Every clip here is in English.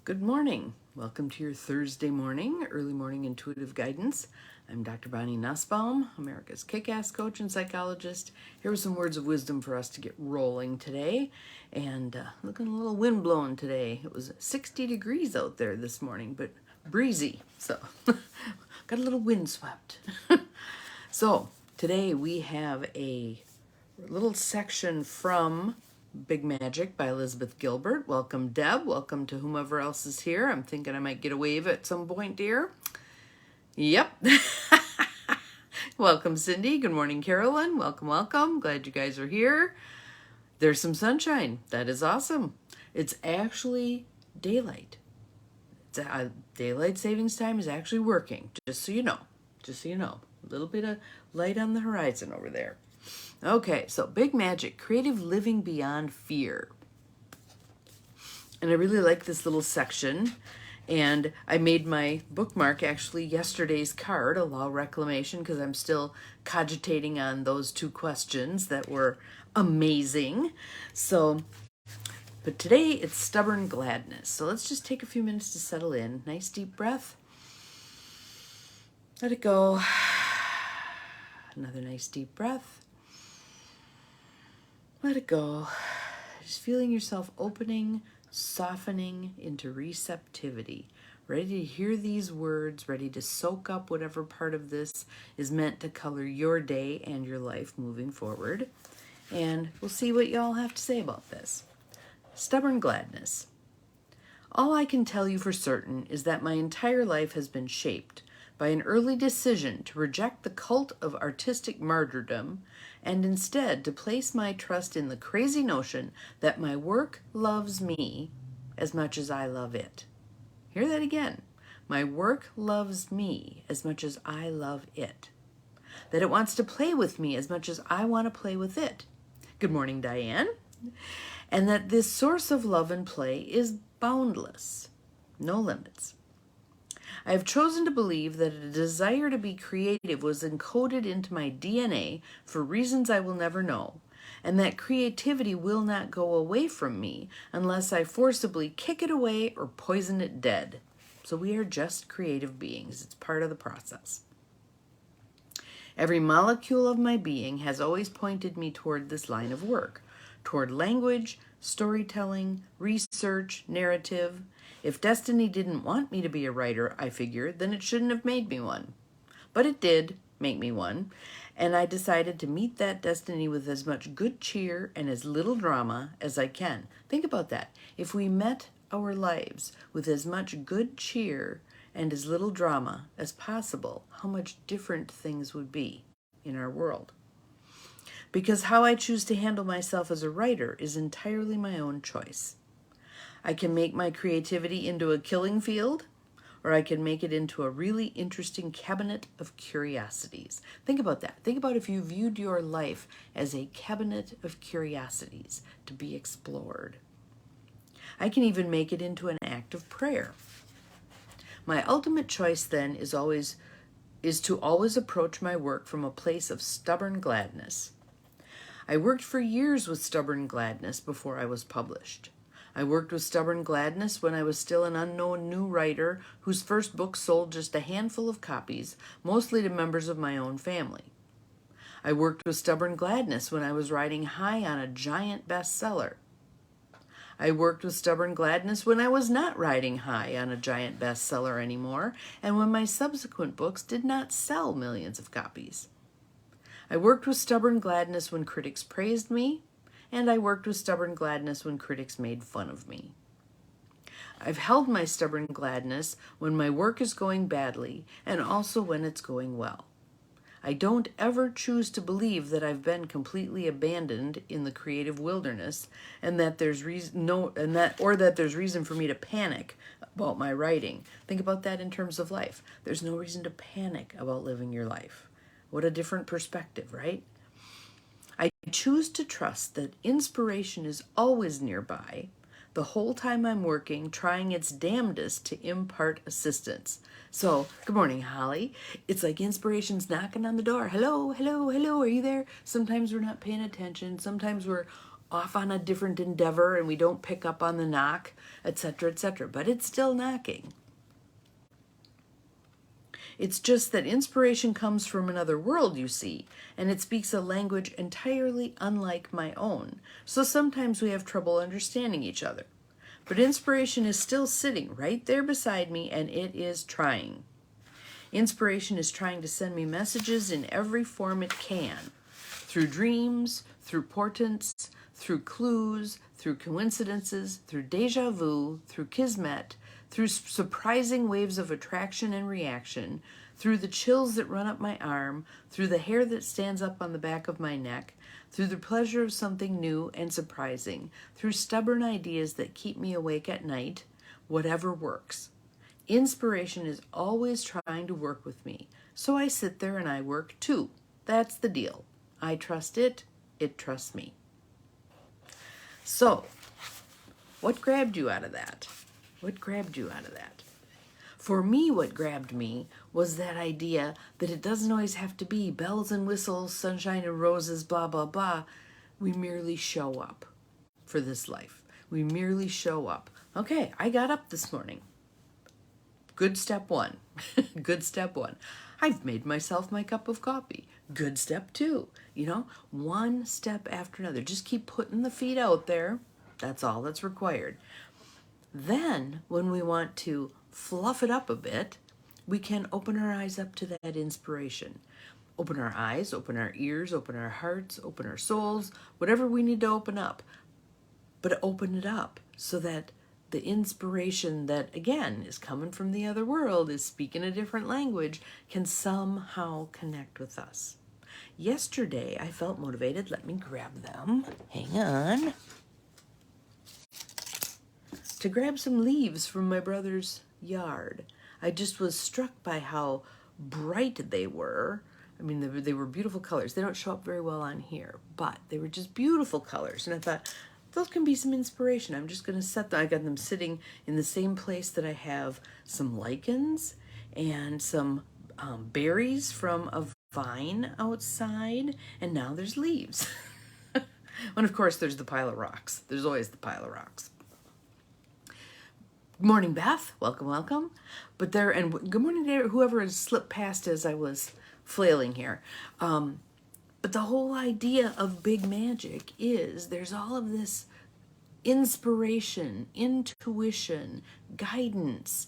Good morning. Welcome to your Thursday morning, early morning intuitive guidance. I'm Dr. Bonnie Nussbaum, America's kick-ass coach and psychologist. Here are some words of wisdom for us to get rolling today. And looking a little wind blowing today. It was 60 degrees out there this morning, but breezy. So got a little wind swept. So today we have a little section from Big Magic by Elizabeth Gilbert. Welcome, Deb. Welcome to whomever else is here. I'm thinking I might get a wave at some point, dear. Yep. Welcome, Cindy. Good morning, Carolyn. Welcome, welcome. Glad you guys are here. There's some sunshine. That is awesome. It's actually daylight. Daylight savings time is actually working, just so you know. Just so you know. A little bit of light on the horizon over there. Okay, so Big Magic, creative living beyond fear. And I really like this little section. And I made my bookmark actually yesterday's card, Allow Reclamation, because I'm still cogitating on those two questions that were amazing. So, but today it's stubborn gladness. So let's just take a few minutes to settle in. Nice deep breath. Let it go. Another nice deep breath. Let it go. Just feeling yourself opening, softening into receptivity. Ready to hear these words, ready to soak up whatever part of this is meant to color your day and your life moving forward. And we'll see what y'all have to say about this. Stubborn gladness. All I can tell you for certain is that my entire life has been shaped by an early decision to reject the cult of artistic martyrdom and instead to place my trust in the crazy notion that my work loves me as much as I love it. Hear that again. My work loves me as much as I love it. That it wants to play with me as much as I want to play with it. Good morning, Diane. And that this source of love and play is boundless. No limits. I have chosen to believe that a desire to be creative was encoded into my DNA for reasons I will never know, and that creativity will not go away from me unless I forcibly kick it away or poison it dead. So we are just creative beings. It's part of the process. Every molecule of my being has always pointed me toward this line of work, toward language, storytelling, research, narrative. If destiny didn't want me to be a writer, I figured, then it shouldn't have made me one. But it did make me one, and I decided to meet that destiny with as much good cheer and as little drama as I can. Think about that. If we met our lives with as much good cheer and as little drama as possible, how much different things would be in our world. Because how I choose to handle myself as a writer is entirely my own choice. I can make my creativity into a killing field, or I can make it into a really interesting cabinet of curiosities. Think about that. Think about if you viewed your life as a cabinet of curiosities to be explored. I can even make it into an act of prayer. My ultimate choice then is to always approach my work from a place of stubborn gladness. I worked for years with stubborn gladness before I was published. I worked with stubborn gladness when I was still an unknown new writer whose first book sold just a handful of copies, mostly to members of my own family. I worked with stubborn gladness when I was riding high on a giant bestseller. I worked with stubborn gladness when I was not riding high on a giant bestseller anymore, and when my subsequent books did not sell millions of copies. I worked with stubborn gladness when critics praised me, and I worked with stubborn gladness when critics made fun of me. I've held my stubborn gladness when my work is going badly and also when it's going well. I don't ever choose to believe that I've been completely abandoned in the creative wilderness and that there's reason for me to panic about my writing. Think about that in terms of life. There's no reason to panic about living your life. What a different perspective, right? I choose to trust that inspiration is always nearby, the whole time I'm working, trying its damnedest to impart assistance. So, good morning, Holly. It's like inspiration's knocking on the door. Hello, hello, hello, are you there? Sometimes we're not paying attention. Sometimes we're off on a different endeavor and we don't pick up on the knock, etc., etc. But it's still knocking. It's just that inspiration comes from another world, you see, and it speaks a language entirely unlike my own. So sometimes we have trouble understanding each other. But inspiration is still sitting right there beside me, and it is trying. Inspiration is trying to send me messages in every form it can. Through dreams, through portents, through clues, through coincidences, through déjà vu, through kismet, through surprising waves of attraction and reaction, through the chills that run up my arm, through the hair that stands up on the back of my neck, through the pleasure of something new and surprising, through stubborn ideas that keep me awake at night, whatever works. Inspiration is always trying to work with me, so I sit there and I work too. That's the deal. I trust it, it trusts me. So, what grabbed you out of that? What grabbed you out of that? For me, what grabbed me was that idea that it doesn't always have to be bells and whistles, sunshine and roses, blah, blah, blah. We merely show up for this life. We merely show up. Okay, I got up this morning. Good step one. Good step one. I've made myself my cup of coffee. Good step two. You know, one step after another. Just keep putting the feet out there. That's all that's required. Then, when we want to fluff it up a bit, we can open our eyes up to that inspiration. Open our eyes, open our ears, open our hearts, open our souls, whatever we need to open up. But open it up so that the inspiration that, again, is coming from the other world, is speaking a different language, can somehow connect with us. Yesterday, I felt motivated. Let me grab them. Hang on. To grab some leaves from my brother's yard. I just was struck by how bright they were. I mean, they were beautiful colors. They don't show up very well on here, but they were just beautiful colors. And I thought, those can be some inspiration. I'm just going to set them. I got them sitting in the same place that I have some lichens and some berries from a vine outside. And now there's leaves. And of course, there's the pile of rocks. There's always the pile of rocks. Good morning, Beth. Welcome, welcome. But there, and good morning to whoever has slipped past as I was flailing here. But the whole idea of big magic is there's all of this inspiration, intuition, guidance,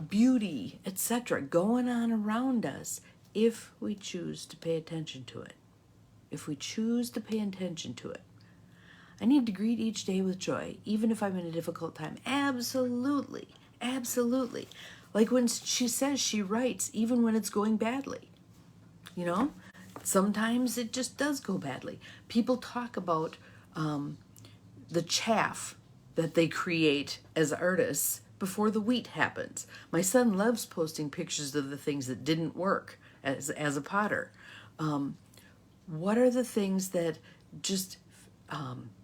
beauty, etc. going on around us if we choose to pay attention to it. If we choose to pay attention to it. I need to greet each day with joy, even if I'm in a difficult time. Absolutely, absolutely. Like when she says she writes, even when it's going badly. You know, sometimes it just does go badly. People talk about the chaff that they create as artists before the wheat happens. My son loves posting pictures of the things that didn't work as a potter. What are the things that just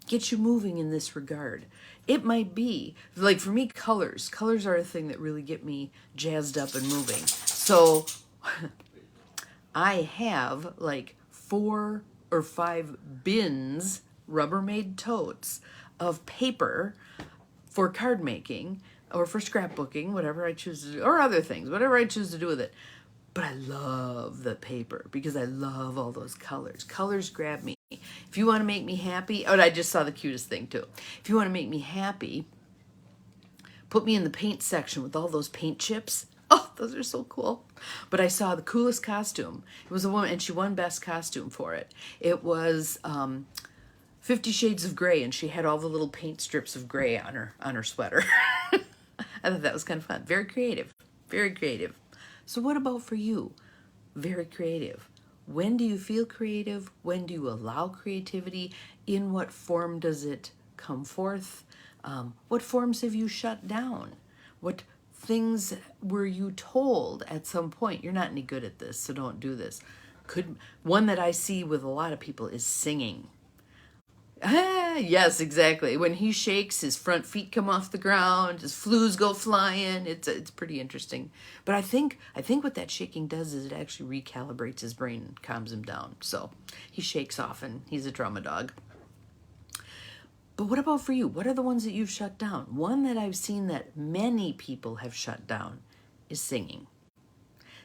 get you moving in this regard? It might be, like for me, colors. Colors are a thing that really get me jazzed up and moving. So I have like 4 or 5 bins, Rubbermaid totes, of paper for card making or for scrapbooking, whatever I choose to do, or other things, whatever I choose to do with it. But I love the paper because I love all those colors. Colors grab me. If you want to make me happy, oh, I just saw the cutest thing too. If you want to make me happy, put me in the paint section with all those paint chips. Oh, those are so cool. But I saw the coolest costume. It was a woman, and she won best costume for it. It was 50 Shades of Grey, and she had all the little paint strips of gray on her sweater. I thought that was kind of fun. Very creative. Very creative. So what about for you? Very creative. When do you feel creative? When do you allow creativity? In what form does it come forth? What forms have you shut down? What things were you told at some point? You're not any good at this, so don't do this. One that I see with a lot of people is singing. Yes, exactly. When he shakes, his front feet come off the ground, his flues go flying. It's pretty interesting. But I think what that shaking does is it actually recalibrates his brain and calms him down. So he shakes often. He's a drama dog. But what about for you? What are the ones that you've shut down? One that I've seen that many people have shut down is singing.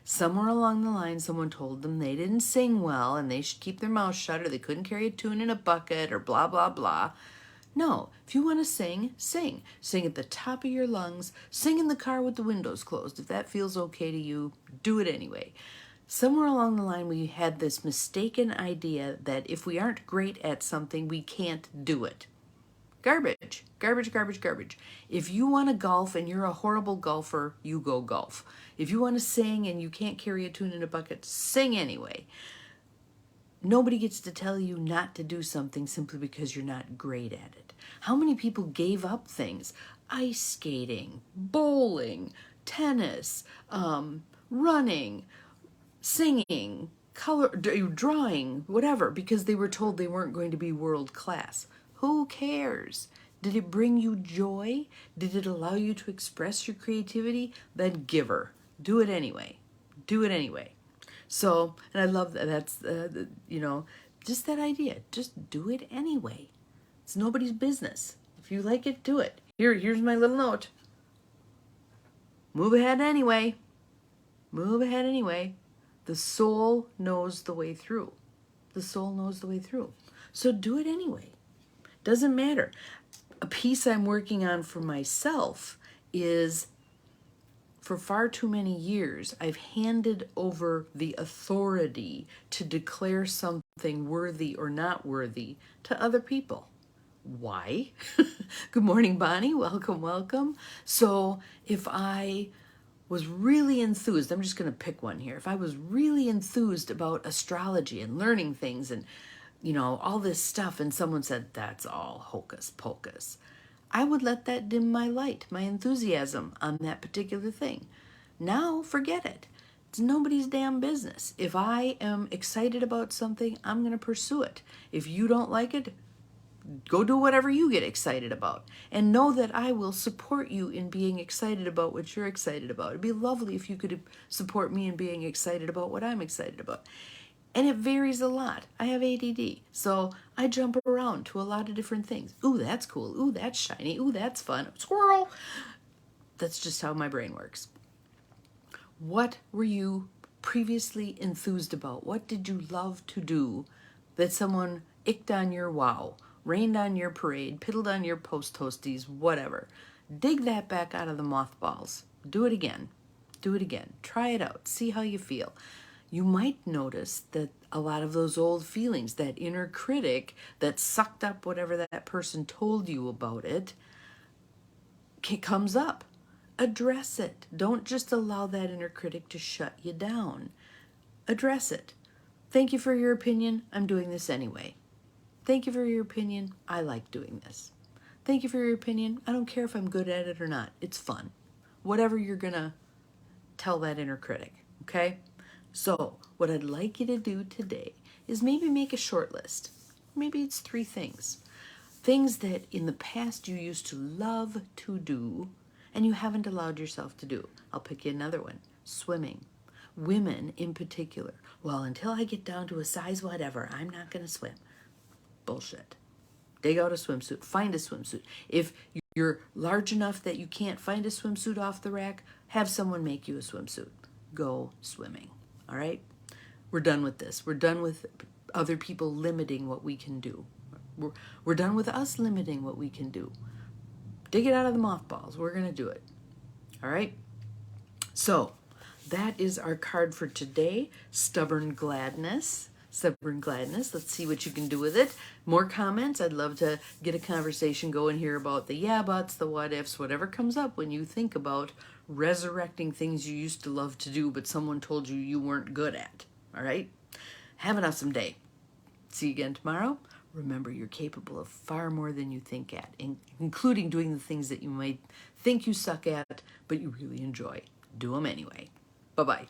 Somewhere along the line, someone told them they didn't sing well and they should keep their mouth shut, or they couldn't carry a tune in a bucket, or blah, blah, blah. No, if you want to sing, sing. Sing at the top of your lungs. Sing in the car with the windows closed. If that feels okay to you, do it anyway. Somewhere along the line, we had this mistaken idea that if we aren't great at something, we can't do it. Garbage, garbage, garbage, garbage. If you want to golf and you're a horrible golfer, you go golf. If you want to sing and you can't carry a tune in a bucket, sing anyway. Nobody gets to tell you not to do something simply because you're not great at it. How many people gave up things? Ice skating, bowling, tennis, running, singing, drawing, whatever, because they were told they weren't going to be world class. Who cares? Did it bring you joy? Did it allow you to express your creativity? Then give her. Do it anyway. Do it anyway. So, and I love that. That's, just that idea. Just do it anyway. It's nobody's business. If you like it, do it. Here's my little note. Move ahead anyway. Move ahead anyway. The soul knows the way through. The soul knows the way through. So do it anyway. Doesn't matter. A piece I'm working on for myself is, for far too many years, I've handed over the authority to declare something worthy or not worthy to other people. Why? Good morning, Bonnie. Welcome, welcome. So if I was really enthused, I'm just going to pick one here. If I was really enthused about astrology and learning things and all this stuff, and someone said, that's all hocus pocus, I would let that dim my light, my enthusiasm on that particular thing. Now, forget it. It's nobody's damn business. If I am excited about something, I'm going to pursue it. If you don't like it, go do whatever you get excited about. And know that I will support you in being excited about what you're excited about. It'd be lovely if you could support me in being excited about what I'm excited about. And it varies a lot. I have ADD, so I jump around to a lot of different things. Ooh, that's cool. Ooh, that's shiny. Ooh, that's fun. Squirrel. That's just how my brain works. What were you previously enthused about? What did you love to do that someone icked on your wow, rained on your parade, piddled on your post toasties, whatever? Dig that back out of the mothballs. Do it again. Do it again. Try it out. See how you feel. You might notice that a lot of those old feelings, that inner critic that sucked up whatever that person told you about it, comes up. Address it. Don't just allow that inner critic to shut you down. Address it. Thank you for your opinion. I'm doing this anyway. Thank you for your opinion. I like doing this. Thank you for your opinion. I don't care if I'm good at it or not. It's fun. Whatever you're going to tell that inner critic, okay? So what I'd like you to do today is maybe make a short list. Maybe it's 3 things. Things that in the past you used to love to do and you haven't allowed yourself to do. I'll pick you another one. Swimming. Women in particular. Well, until I get down to a size whatever, I'm not going to swim. Bullshit. Dig out a swimsuit. Find a swimsuit. If you're large enough that you can't find a swimsuit off the rack, have someone make you a swimsuit. Go swimming. All right? We're done with this. We're done with other people limiting what we can do. We're done with us limiting what we can do. Dig it out of the mothballs. We're going to do it. All right? So that is our card for today. Stubborn gladness. Stubborn gladness. Let's see what you can do with it. More comments. I'd love to get a conversation going here about the yeah buts, the what ifs, whatever comes up when you think about resurrecting things you used to love to do but someone told you you weren't good at. All right? Have an awesome day. See you again tomorrow. Remember, you're capable of far more than you think at, including doing the things that you might think you suck at, but you really enjoy. Do them anyway. Bye-bye.